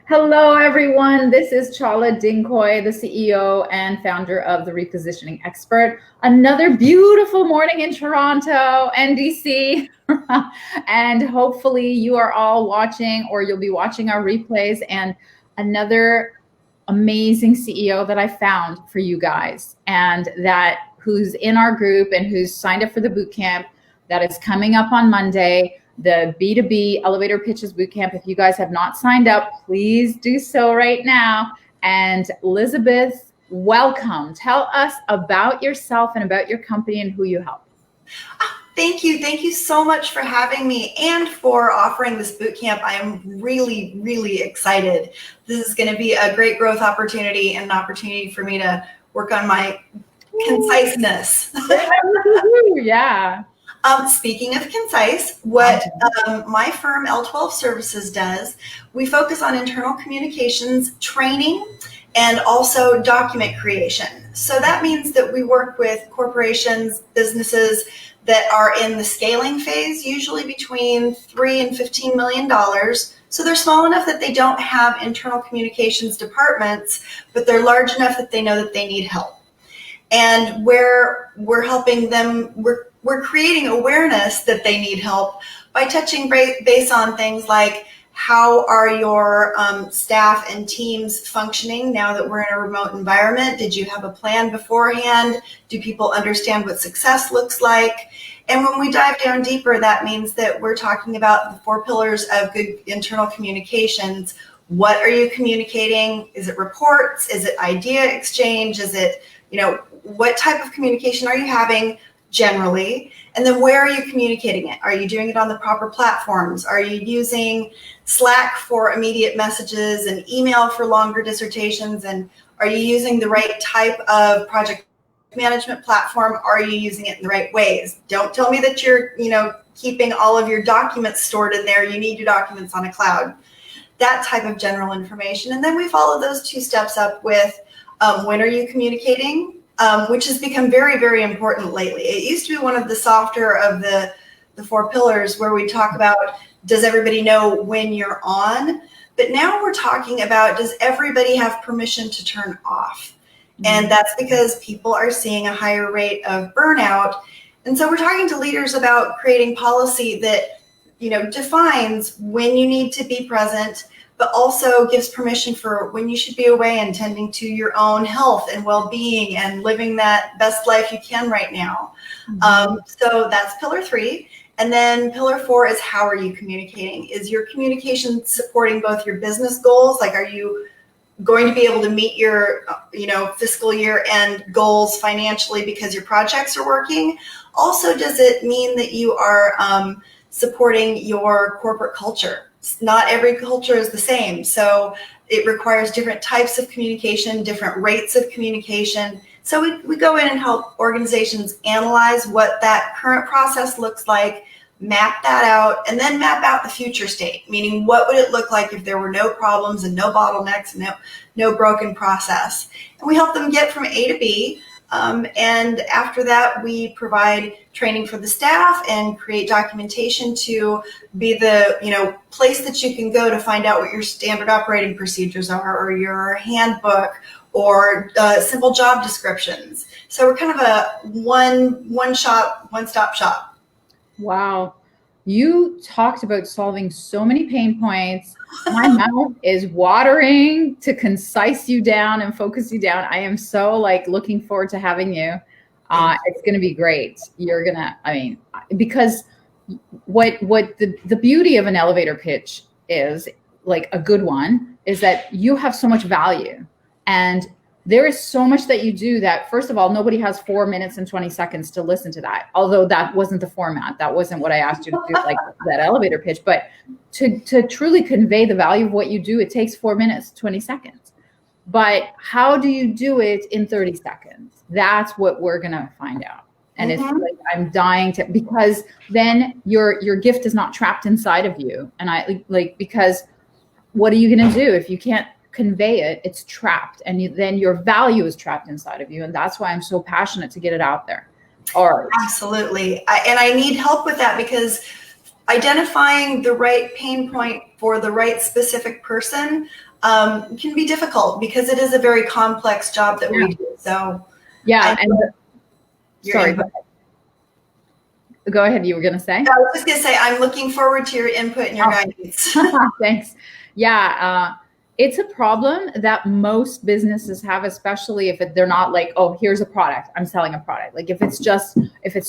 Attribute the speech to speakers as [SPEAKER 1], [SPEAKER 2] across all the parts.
[SPEAKER 1] Hello, everyone. This is Chala Dinkoy, the CEO and founder of The Repositioning Expert. Another beautiful morning in Toronto and DC. And hopefully you are all watching, or you'll be watching our replays, and another amazing CEO that I found for you guys, and that who's in our group and who's signed up for the boot camp that is coming up on Monday, the B2B Elevator Pitches Bootcamp. If you guys have not signed up, please do so right now. And Lizabeth, welcome. Tell us about yourself and about your company and who you help.
[SPEAKER 2] Thank you. Thank you so much for having me and for offering this bootcamp. I am really, really excited. This is going to be a great growth opportunity and an opportunity for me to work on my conciseness.
[SPEAKER 1] Yeah.
[SPEAKER 2] Speaking of concise, what my firm L-12 Services does, we focus on internal communications training and also document creation. So that means that we work with corporations, businesses that are in the scaling phase, usually between $3 and $15 million. So they're small enough that they don't have internal communications departments, but they're large enough that they know that they need help. And where we're helping them, we're creating awareness that they need help by touching base on things like, how are your staff and teams functioning now that we're in a remote environment? Did you have a plan beforehand? Do people understand what success looks like? And when we dive down deeper, that means that we're talking about the 4 pillars of good internal communications. What are you communicating? Is it reports? Is it idea exchange? Is it, what type of communication are you having generally? And then where are you communicating it? Are you doing it on the proper platforms? Are you using Slack for immediate messages and email for longer dissertations? And are you using the right type of project management platform? Are you using it in the right ways? Don't tell me that you're, keeping all of your documents stored in there. You need your documents on a cloud. That type of general information. And then we follow those 2 steps up with when are you communicating? Which has become very, very important lately. It used to be one of the softer of the 4 pillars where we talk about, does everybody know when you're on? But now we're talking about, does everybody have permission to turn off? And that's because people are seeing a higher rate of burnout. And so we're talking to leaders about creating policy that, defines when you need to be present, but also gives permission for when you should be away and tending to your own health and well-being and living that best life you can right now. So that's pillar 3. And then pillar 4 is, how are you communicating? Is your communication supporting both your business goals? Like, are you going to be able to meet your, fiscal year end goals financially because your projects are working? Also, does it mean that you are supporting your corporate culture? Not every culture is the same. So it requires different types of communication, different rates of communication. So we go in and help organizations analyze what that current process looks like, map that out, and then map out the future state, meaning what would it look like if there were no problems and no bottlenecks and no broken process. And we help them get from A to B. And after that, we provide training for the staff and create documentation to be the place that you can go to find out what your standard operating procedures are, or your handbook, or simple job descriptions. So we're kind of a one-stop shop.
[SPEAKER 1] Wow. You talked about solving so many pain points. My mouth is watering to concise you down and focus you down. I am so looking forward to having you. It's going to be great. You're going to, because what the beauty of an elevator pitch is, like a good one, is that you have so much value. And there is so much that you do that, first of all, nobody has 4 minutes and 20 seconds to listen to that. Although that wasn't the format. That wasn't what I asked you to do, like that elevator pitch. But to truly convey the value of what you do, it takes 4 minutes, 20 seconds. But how do you do it in 30 seconds? That's what we're going to find out. And it's like, I'm dying to, because then your gift is not trapped inside of you. And because what are you going to do if you can't convey it? It's trapped, and then your value is trapped inside of you. And that's why I'm so passionate to get it out there. All right.
[SPEAKER 2] Absolutely. I need help with that, because identifying the right pain point for the right specific person can be difficult because it is a very complex job that we do. So
[SPEAKER 1] yeah, sorry, go ahead. You were going to say?
[SPEAKER 2] I was just going to say, I'm looking forward to your input and your guidance.
[SPEAKER 1] Thanks. Yeah. It's a problem that most businesses have, especially if they're not like, oh, here's a product, I'm selling a product. Like if it's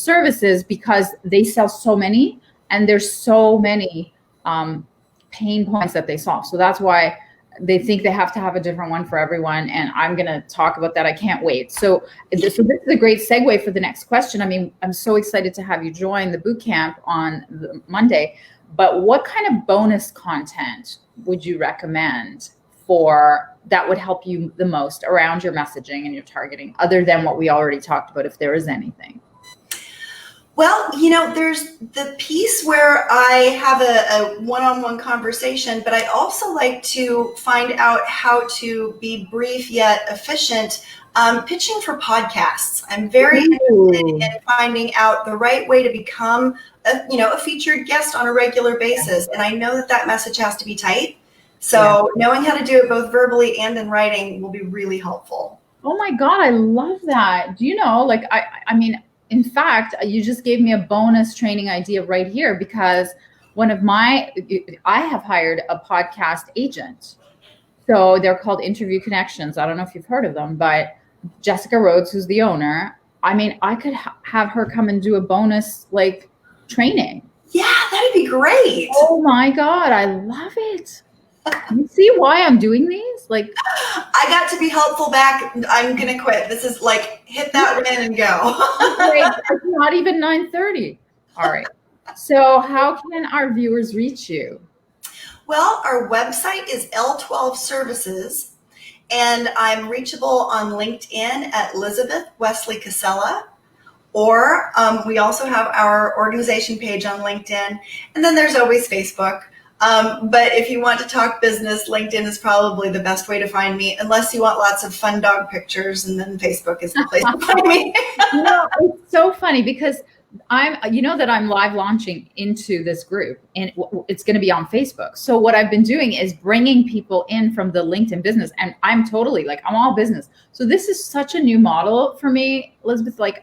[SPEAKER 1] services, because they sell so many and there's so many pain points that they solve. So that's why they think they have to have a different one for everyone. And I'm going to talk about that. I can't wait. So this is a great segue for the next question. I mean, I'm so excited to have you join the boot camp on Monday, but what kind of bonus content would you recommend for that would help you the most around your messaging and your targeting, other than what we already talked about, if there is anything?
[SPEAKER 2] Well, there's the piece where I have a one-on-one conversation, but I also like to find out how to be brief yet efficient, pitching for podcasts. I'm very interested in finding out the right way to become a featured guest on a regular basis. And I know that message has to be tight. So knowing how to do it both verbally and in writing will be really helpful.
[SPEAKER 1] Oh my God, I love that. Do you know, like, I mean, in fact, you just gave me a bonus training idea right here, because I have hired a podcast agent. So they're called Interview Connections. I don't know if you've heard of them, but Jessica Rhodes, who's the owner, I mean, I could have her come and do a bonus like training.
[SPEAKER 2] Yeah, that'd be great.
[SPEAKER 1] Oh my God, I love it. You see why I'm doing these? Like,
[SPEAKER 2] I got to be helpful back. I'm going to quit. This is like, hit that win and go.
[SPEAKER 1] It's not even 9:30. All right. So how can our viewers reach you?
[SPEAKER 2] Well, our website is L-12 Services, and I'm reachable on LinkedIn at Lizabeth Wesely-Casella, or we also have our organization page on LinkedIn, and then there's always Facebook. But if you want to talk business, LinkedIn is probably the best way to find me, unless you want lots of fun dog pictures, and then Facebook is the place to find me.
[SPEAKER 1] It's so funny because I'm live launching into this group, and it's going to be on Facebook. So what I've been doing is bringing people in from the LinkedIn business, and I'm totally like, I'm all business. So this is such a new model for me, Elizabeth. Like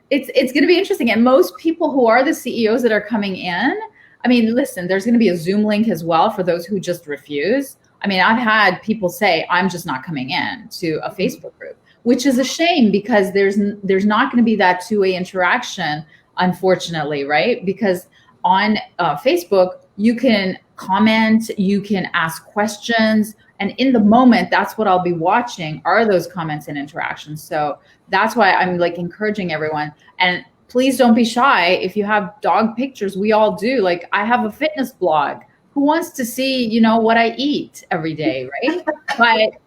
[SPEAKER 1] it's going to be interesting. And most people who are the CEOs that are coming in, I mean, listen, there's going to be a Zoom link as well for those who just refuse. I mean, I've had people say, I'm just not coming in to a Facebook group, which is a shame, because there's not going to be that two-way interaction, unfortunately, right? Because on Facebook, you can comment, you can ask questions, and in the moment, that's what I'll be watching are those comments and interactions. So that's why I'm like encouraging everyone. And please don't be shy. If you have dog pictures, we all do. Like, I have a fitness blog. Who wants to see, what I eat every day, right? But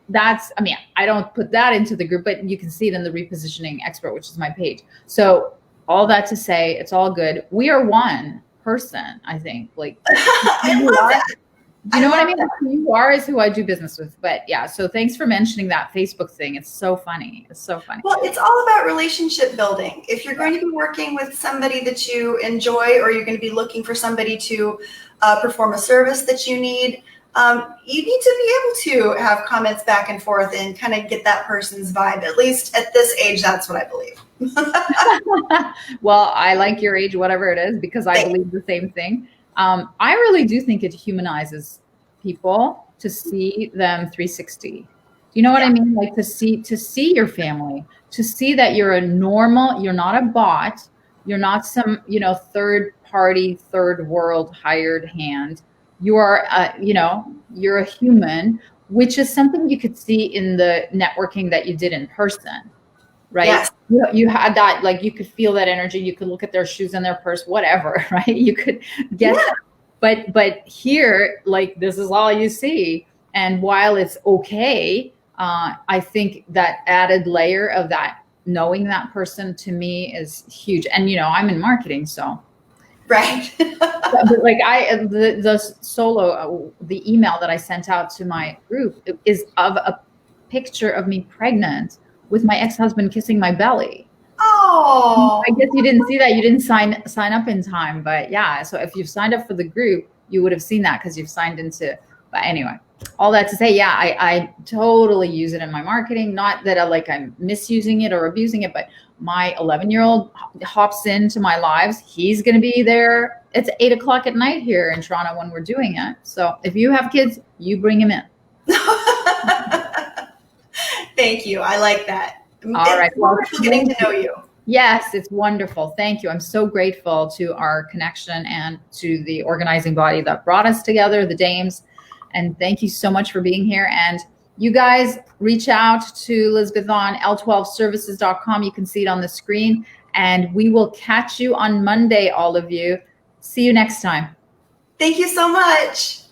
[SPEAKER 1] I don't put that into the group, but you can see it in the Repositioning Expert, which is my page. So all that to say, it's all good. We are one person, I think. Like,
[SPEAKER 2] I love that.
[SPEAKER 1] You know what I mean? Who you are is who I do business with. But yeah, so thanks for mentioning that Facebook thing. It's so funny. It's so funny.
[SPEAKER 2] Well, it's all about relationship building. If you're going to be working with somebody that you enjoy, or you're going to be looking for somebody to perform a service that you need to be able to have comments back and forth and kind of get that person's vibe. At least at this age, that's what I believe.
[SPEAKER 1] Well, I like your age, whatever it is, because I believe the same thing. I really do think it humanizes people to see them 360. Do you know what I mean? Like to see your family, to see that you're you're not a bot. You're not some, third party, third world hired hand. You are, you're a human, which is something you could see in the networking that you did in person, right?
[SPEAKER 2] Yes.
[SPEAKER 1] You had that, like, you could feel that energy. You could look at their shoes and their purse, whatever, right? You could get that. But here, like, this is all you see. And while it's okay, I think that added layer of that, knowing that person, to me is huge. And, I'm in marketing, so.
[SPEAKER 2] Right.
[SPEAKER 1] But like the email that I sent out to my group is of a picture of me pregnant with my ex-husband kissing my belly.
[SPEAKER 2] Oh. Oh,
[SPEAKER 1] I guess you didn't see that. You didn't sign up in time, but yeah. So if you've signed up for the group, you would have seen that because you've signed into. But anyway, all that to say, yeah, I totally use it in my marketing. Not that I'm misusing it or abusing it, but my 11-year-old hops into my lives. He's going to be there. It's 8 o'clock at night here in Toronto when we're doing it. So if you have kids, you bring him in.
[SPEAKER 2] thank you. I like that.
[SPEAKER 1] All right.
[SPEAKER 2] It's wonderful getting to know you.
[SPEAKER 1] Yes, it's wonderful. Thank you. I'm so grateful to our connection and to the organizing body that brought us together, the Dames. And thank you so much for being here. And you guys reach out to Lizabeth on L12services.com. You can see it on the screen. And we will catch you on Monday, all of you. See you next time.
[SPEAKER 2] Thank you so much.